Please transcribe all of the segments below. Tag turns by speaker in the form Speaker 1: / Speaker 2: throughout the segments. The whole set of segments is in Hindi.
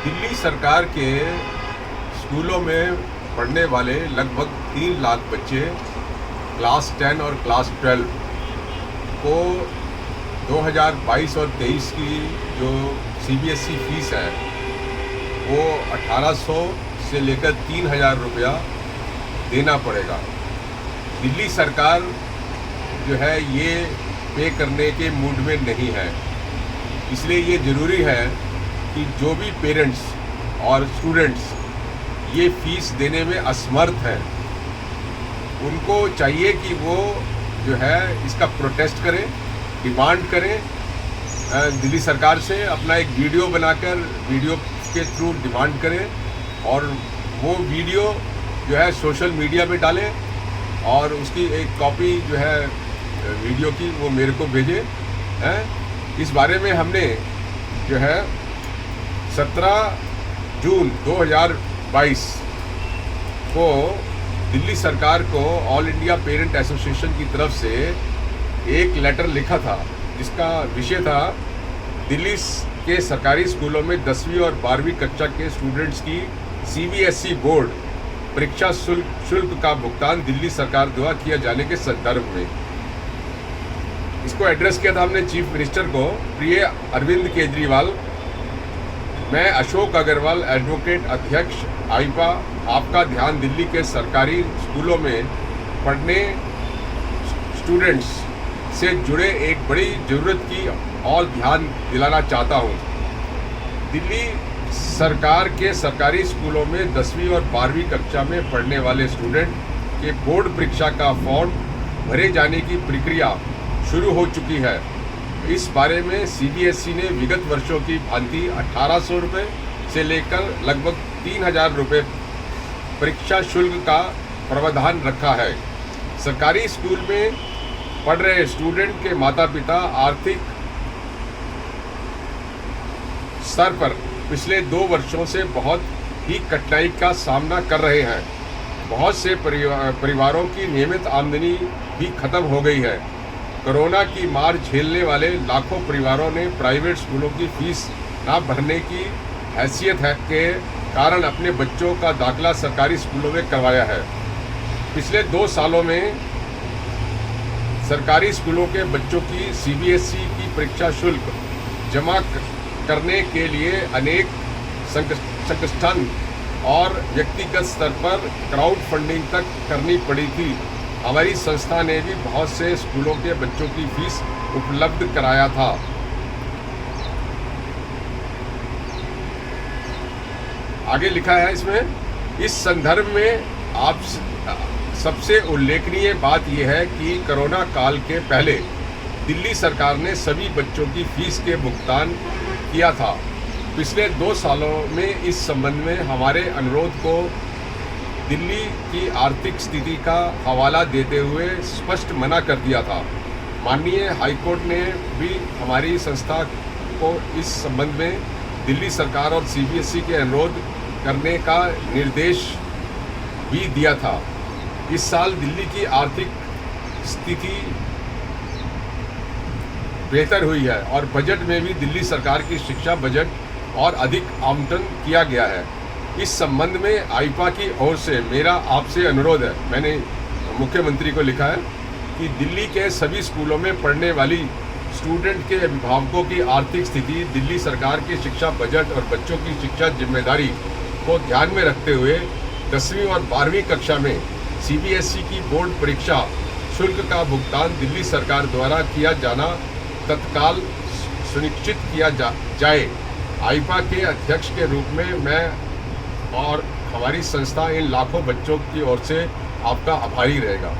Speaker 1: दिल्ली सरकार के स्कूलों में पढ़ने वाले लगभग 3 लाख बच्चे क्लास 10 और क्लास 12 को 2022 और 23 की जो सीबीएसई फीस है वो 1800 से लेकर 3000 रुपया देना पड़ेगा। दिल्ली सरकार जो है ये पे करने के मूड में नहीं है, इसलिए ये ज़रूरी है कि जो भी पेरेंट्स और स्टूडेंट्स ये फ़ीस देने में असमर्थ हैं उनको चाहिए कि वो जो है इसका प्रोटेस्ट करें, डिमांड करें दिल्ली सरकार से, अपना एक वीडियो बनाकर वीडियो के थ्रू डिमांड करें और वो वीडियो जो है सोशल मीडिया पे डालें और उसकी एक कॉपी जो है वीडियो की वो मेरे को भेजें। इस बारे में हमने जो है 17 जून 2022 को दिल्ली सरकार को ऑल इंडिया पेरेंट एसोसिएशन की तरफ से एक लेटर लिखा था, जिसका विषय था दिल्ली के सरकारी स्कूलों में 10वीं और 12वीं कक्षा के स्टूडेंट्स की सीबीएसई बोर्ड परीक्षा शुल्क का भुगतान दिल्ली सरकार द्वारा किया जाने के संदर्भ में। इसको एड्रेस किया था हमने चीफ मिनिस्टर को। प्रिय अरविंद केजरीवाल, मैं अशोक अग्रवाल, एडवोकेट, अध्यक्ष आईपा, आपका ध्यान दिल्ली के सरकारी स्कूलों में पढ़ने स्टूडेंट्स से जुड़े एक बड़ी ज़रूरत की और ध्यान दिलाना चाहता हूं। दिल्ली सरकार के सरकारी स्कूलों में 10वीं और 12वीं कक्षा में पढ़ने वाले स्टूडेंट के बोर्ड परीक्षा का फॉर्म भरे जाने की प्रक्रिया शुरू हो चुकी है। इस बारे में सीबीएसई ने विगत वर्षों की भांति 1800 रुपये से लेकर लगभग 3000 रुपये परीक्षा शुल्क का प्रावधान रखा है। सरकारी स्कूल में पढ़ रहे स्टूडेंट के माता पिता आर्थिक स्तर पर पिछले 2 वर्षों से बहुत ही कठिनाई का सामना कर रहे हैं। बहुत से परिवारों की नियमित आमदनी भी खत्म हो गई है। कोरोना की मार झेलने वाले लाखों परिवारों ने प्राइवेट स्कूलों की फीस ना भरने की हैसियत है के कारण अपने बच्चों का दाखिला सरकारी स्कूलों में करवाया है। पिछले 2 सालों में सरकारी स्कूलों के बच्चों की सीबीएसई की परीक्षा शुल्क जमा करने के लिए अनेक संगठन और व्यक्तिगत स्तर पर क्राउड फंडिंग तक करनी पड़ी थी। हमारी संस्था ने भी बहुत से स्कूलों के बच्चों की फीस उपलब्ध कराया था। आगे लिखा है इसमें, इस संदर्भ में आप सबसे उल्लेखनीय बात यह है कि कोरोना काल के पहले दिल्ली सरकार ने सभी बच्चों की फीस के भुगतान किया था। पिछले 2 सालों में इस संबंध में हमारे अनुरोध को दिल्ली की आर्थिक स्थिति का हवाला देते हुए स्पष्ट मना कर दिया था। माननीय हाईकोर्ट ने भी हमारी संस्था को इस संबंध में दिल्ली सरकार और सीबीएसई के अनुरोध करने का निर्देश भी दिया था। इस साल दिल्ली की आर्थिक स्थिति बेहतर हुई है और बजट में भी दिल्ली सरकार की शिक्षा बजट और अधिक आवंटन किया गया है। इस संबंध में आईपा की ओर से मेरा आपसे अनुरोध है, मैंने मुख्यमंत्री को लिखा है कि दिल्ली के सभी स्कूलों में पढ़ने वाली स्टूडेंट के अभिभावकों की आर्थिक स्थिति, दिल्ली सरकार की शिक्षा बजट और बच्चों की शिक्षा जिम्मेदारी को ध्यान में रखते हुए 10वीं और 12वीं कक्षा में सीबीएसई की बोर्ड परीक्षा शुल्क का भुगतान दिल्ली सरकार द्वारा किया जाना तत्काल सुनिश्चित किया जाए। आईपा के अध्यक्ष के रूप में मैं और हमारी संस्था इन लाखों बच्चों की ओर से आपका आभारी रहेगा।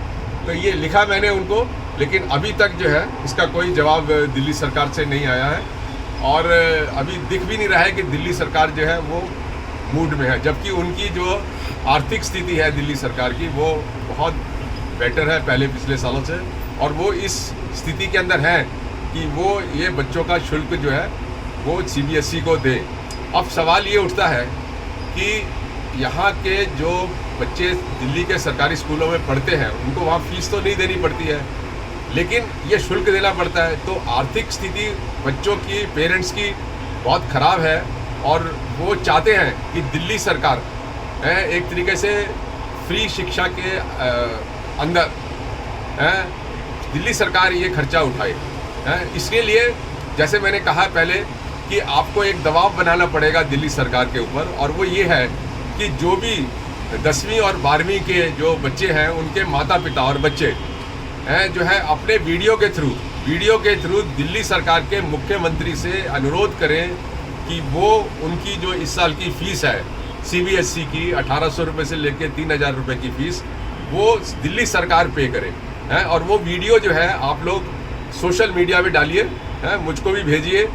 Speaker 1: तो ये लिखा मैंने उनको, लेकिन अभी तक जो है इसका कोई जवाब दिल्ली सरकार से नहीं आया है और अभी दिख भी नहीं रहा है कि दिल्ली सरकार जो है वो मूड में है, जबकि उनकी जो आर्थिक स्थिति है दिल्ली सरकार की वो बहुत बेटर है पहले पिछले सालों से, और वो इस स्थिति के अंदर है कि वो ये बच्चों का शुल्क जो है वो सीबीएसई को दे। अब सवाल ये उठता है कि यहाँ के जो बच्चे दिल्ली के सरकारी स्कूलों में पढ़ते हैं उनको वहाँ फीस तो नहीं देनी पड़ती है, लेकिन ये शुल्क देना पड़ता है। तो आर्थिक स्थिति बच्चों की, पेरेंट्स की बहुत ख़राब है और वो चाहते हैं कि दिल्ली सरकार एक तरीके से फ्री शिक्षा के अंदर दिल्ली सरकार ये खर्चा उठाए। इसके लिए जैसे मैंने कहा पहले कि आपको एक दबाव बनाना पड़ेगा दिल्ली सरकार के ऊपर, और वो ये है कि जो भी 10वीं और 12वीं के जो बच्चे हैं उनके माता पिता और बच्चे जो है अपने वीडियो के थ्रू दिल्ली सरकार के मुख्यमंत्री से अनुरोध करें कि वो उनकी जो इस साल की फ़ीस है CBSE की 1800 रुपये से लेकर 3000 रुपये की फ़ीस वो दिल्ली सरकार पे करे। और वो वीडियो जो है आप लोग सोशल मीडिया में डालिए, मुझको भी भेजिए।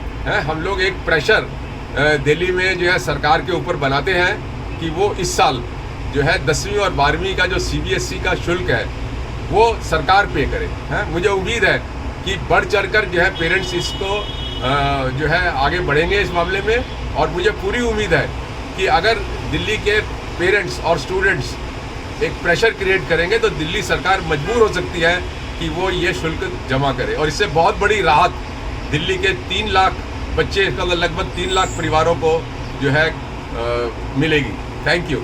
Speaker 1: हम लोग एक प्रेशर दिल्ली में जो है सरकार के ऊपर बनाते हैं कि वो इस साल जो है 10वीं और 12वीं का जो CBSE का शुल्क है वो सरकार पे करे। मुझे उम्मीद है कि बढ़ चढ़कर जो है पेरेंट्स इसको जो है आगे बढ़ेंगे इस मामले में, और मुझे पूरी उम्मीद है कि अगर दिल्ली के पेरेंट्स और स्टूडेंट्स एक प्रेशर क्रिएट करेंगे तो दिल्ली सरकार मजबूर हो सकती है कि वो ये शुल्क जमा करे, और इससे बहुत बड़ी राहत दिल्ली के 3 लाख बच्चे, लगभग 3 लाख परिवारों को जो है मिलेगी। Thank you.